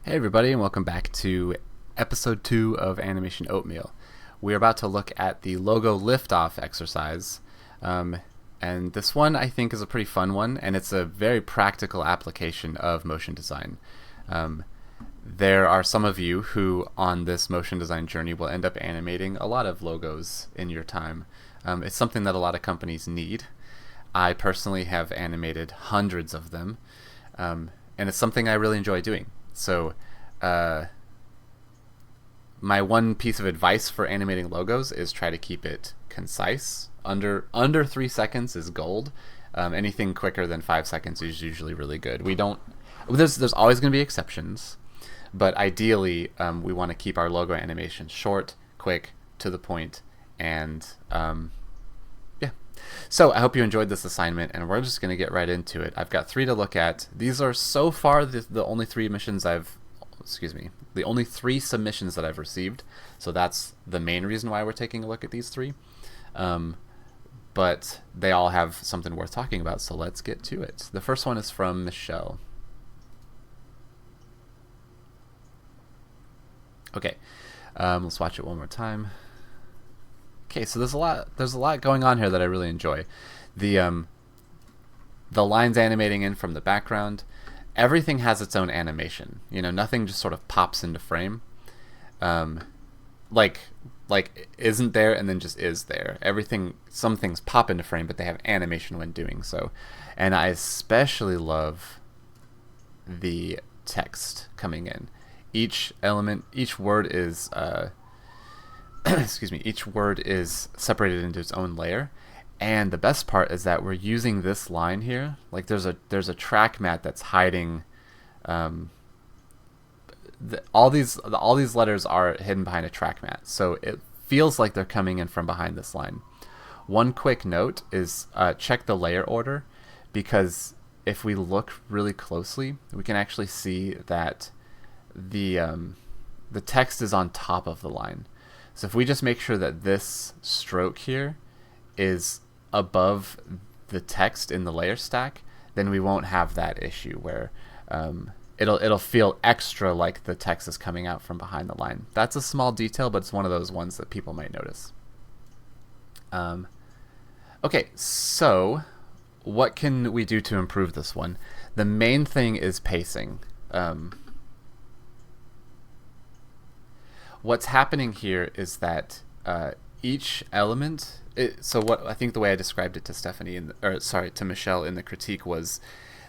Hey everybody, and welcome back to episode 2 of Animation Oatmeal. We're about to look at the logo liftoff exercise, and this one I think is a pretty fun one, and it's a very practical application of motion design. There are some of you who, on this motion design journey, will end up animating a lot of logos in your time. It's something that a lot of companies need. I personally have animated hundreds of them, and it's something I really enjoy doing. So, my one piece of advice for animating logos is try to keep it concise. Under 3 seconds is gold. Anything quicker than 5 seconds is usually really good. We don't. There's always going to be exceptions, but ideally, we want to keep our logo animation short, quick, to the point, and yeah. So I hope you enjoyed this assignment, and we're just going to get right into it. I've got 3 to look at. These are so far the only 3 missions the only 3 submissions that I've received. So that's the main reason why we're taking a look at these 3. But they all have something worth talking about, so let's get to it. The first one is from Michelle. Okay, let's watch it one more time. Okay, so there's a lot going on here that I really enjoy. The lines animating in from the background, everything has its own animation. Nothing just sort of pops into frame. Like isn't there and then just is there. Some things pop into frame, but they have animation when doing so. And I especially love the text coming in. Each word is each word is separated into its own layer. And the best part is that we're using this line here. Like there's a track mat that's hiding. All these letters are hidden behind a track mat, so it feels like they're coming in from behind this line. One quick note is check the layer order, because if we look really closely, we can actually see that the text is on top of the line. So if we just make sure that this stroke here is above the text in the layer stack, then we won't have that issue where it'll feel extra like the text is coming out from behind the line. That's a small detail, but it's one of those ones that people might notice. Okay, so what can we do to improve this one? The main thing is pacing. What's happening here is that each element. So what I think the way I described it to to Michelle in the critique was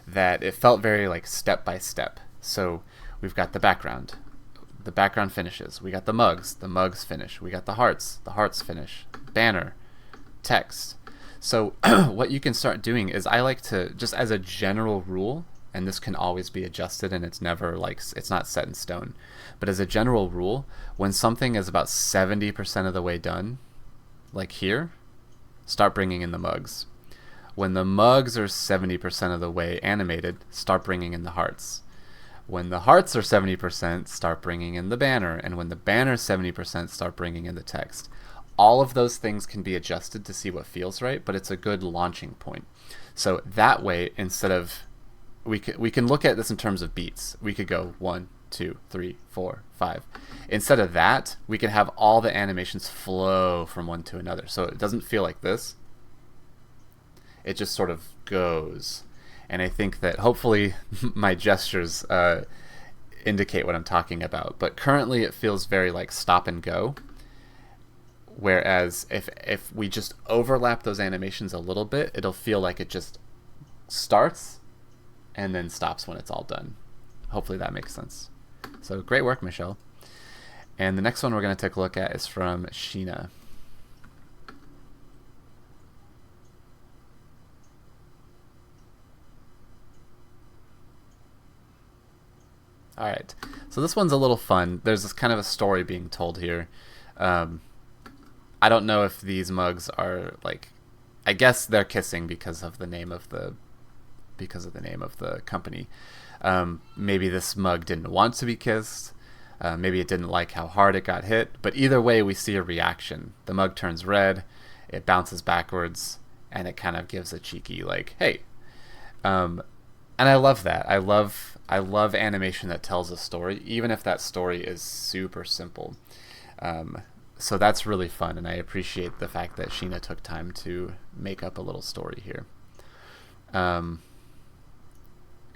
that it felt very like step by step. So we've got the background finishes. We got the mugs finish. We got the hearts finish. Banner, text. So what you can start doing is, I like to, just as a general rule, and this can always be adjusted, and it's never it's not set in stone, but as a general rule, when something is about 70% of the way done, like here, start bringing in the mugs. When the mugs are 70% of the way animated, start bringing in the hearts. When the hearts are 70%, start bringing in the banner. And when the banner is 70%, start bringing in the text. All of those things can be adjusted to see what feels right, but it's a good launching point. So that way, instead of, we can look at this in terms of beats. We could go 1, 2, 3, 4, 5. Instead of that, we can have all the animations flow from one to another. So it doesn't feel like this. It just sort of goes. And I think that hopefully my gestures indicate what I'm talking about. But currently it feels very like stop and go. Whereas if we just overlap those animations a little bit, it'll feel like it just starts and then stops when it's all done. Hopefully that makes sense. So great work, Michelle. And the next one we're going to take a look at is from Sheena. All right, so this one's a little fun. There's this kind of a story being told here. I don't know if these mugs are like, I guess they're kissing because of the name of the company. Maybe this mug didn't want to be kissed. Maybe it didn't like how hard it got hit. But either way, we see a reaction. The mug turns red, it bounces backwards, and it kind of gives a cheeky like, hey. And I love that. I love animation that tells a story, even if that story is super simple. Um, so that's really fun, and I appreciate the fact that Sheena took time to make up a little story here. Um,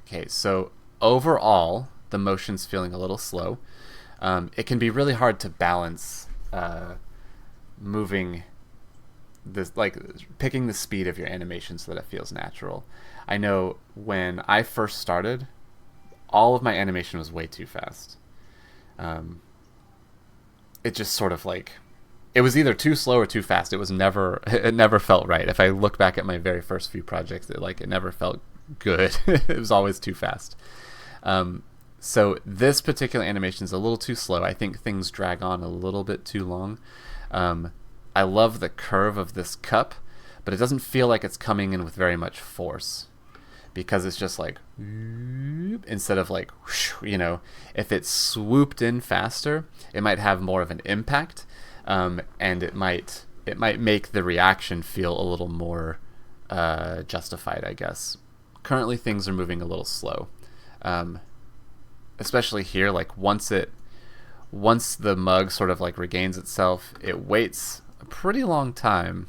okay, so overall, the motion's feeling a little slow. It can be really hard to balance moving this, like picking the speed of your animation so that it feels natural. I know when I first started, all of my animation was way too fast. Um, it just sort of like it was either too slow or too fast. It was never it never felt right. If I look back at my very first few projects, it never felt good. It was always too fast. Um, so this particular animation is a little too slow. I think things drag on a little bit too long. Um, I love the curve of this cup, but it doesn't feel like it's coming in with very much force because it's just like instead of like if it swooped in faster, it might have more of an impact, and it might make the reaction feel a little more justified, I guess. Currently, things are moving a little slow, um, especially here. Like once the mug sort of like regains itself, it waits a pretty long time.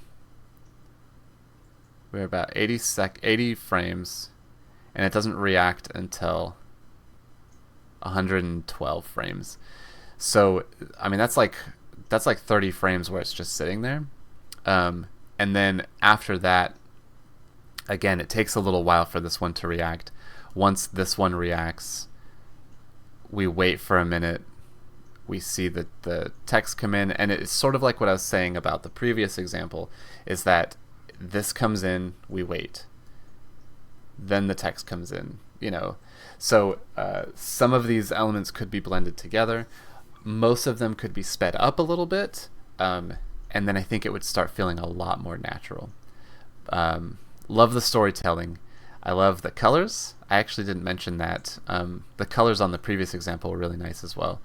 We're about 80 frames, and it doesn't react until 112 frames. So, I mean, that's like 30 frames where it's just sitting there. And then after that, again, it takes a little while for this one to react. Once this one reacts, we wait for a minute. We see the text come in, and it's sort of like what I was saying about the previous example, is that this comes in, we wait. Then the text comes in, So some of these elements could be blended together. Most of them could be sped up a little bit, and then I think it would start feeling a lot more natural. Love the storytelling. I love the colors. I actually didn't mention that. The colors on the previous example were really nice as well.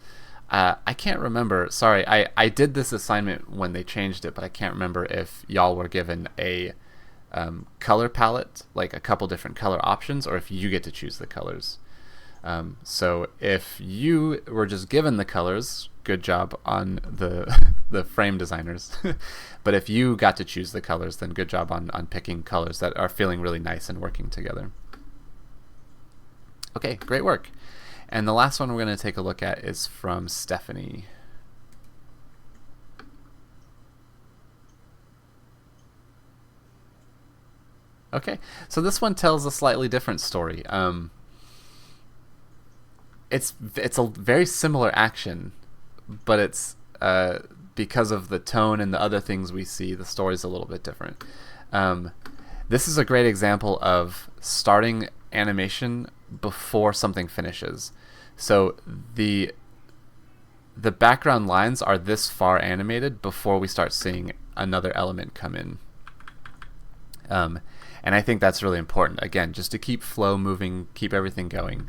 I can't remember. Sorry, I did this assignment when they changed it, but I can't remember if y'all were given a color palette, like a couple different color options, or if you get to choose the colors. So if you were just given the colors, good job on the frame designers. But if you got to choose the colors, then good job on picking colors that are feeling really nice and working together. Okay, great work. And the last one we're going to take a look at is from Stephanie. Okay, so this one tells a slightly different story. It's a very similar action, but it's because of the tone and the other things we see, the story's a little bit different. This is a great example of starting animation before something finishes. So the background lines are this far animated before we start seeing another element come in. And I think that's really important, again, just to keep flow moving, keep everything going.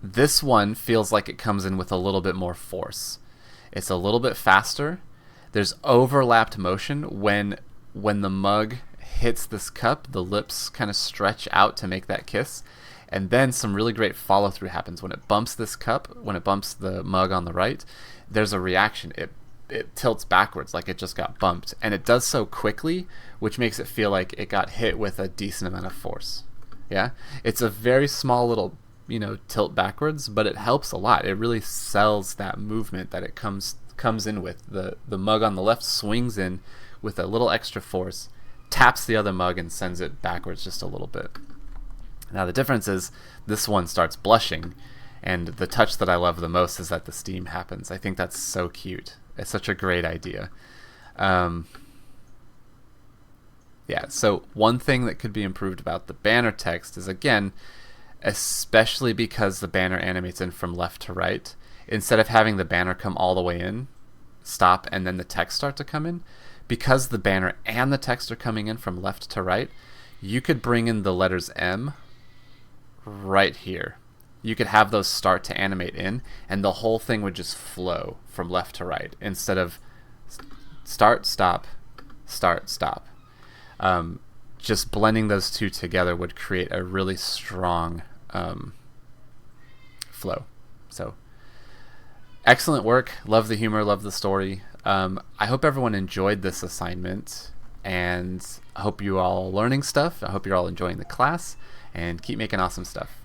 This one feels like it comes in with a little bit more force. It's a little bit faster. There's overlapped motion when the mug hits this cup, the lips kind of stretch out to make that kiss, and then some really great follow through happens when it bumps this cup, when it bumps the mug on the right. There's a reaction. It tilts backwards like it just got bumped, and it does so quickly, which makes it feel like it got hit with a decent amount of force. Yeah, it's a very small little tilt backwards, but it helps a lot. It really sells that movement that it comes in with. The mug on the left swings in with a little extra force, taps the other mug, and sends it backwards just a little bit. Now the difference is this one starts blushing, and the touch that I love the most is that the steam happens. I think that's so cute. It's such a great idea. Yeah, so one thing that could be improved about the banner text is, again, especially because the banner animates in from left to right, instead of having the banner come all the way in, stop, and then the text start to come in, because the banner and the text are coming in from left to right, you could bring in the letters M right here. You could have those start to animate in, and the whole thing would just flow from left to right instead of start, stop, start, stop. just blending those two together would create a really strong flow. So excellent work. Love the humor, love the story. I hope everyone enjoyed this assignment, and I hope you all learning stuff. I hope you're all enjoying the class, and keep making awesome stuff.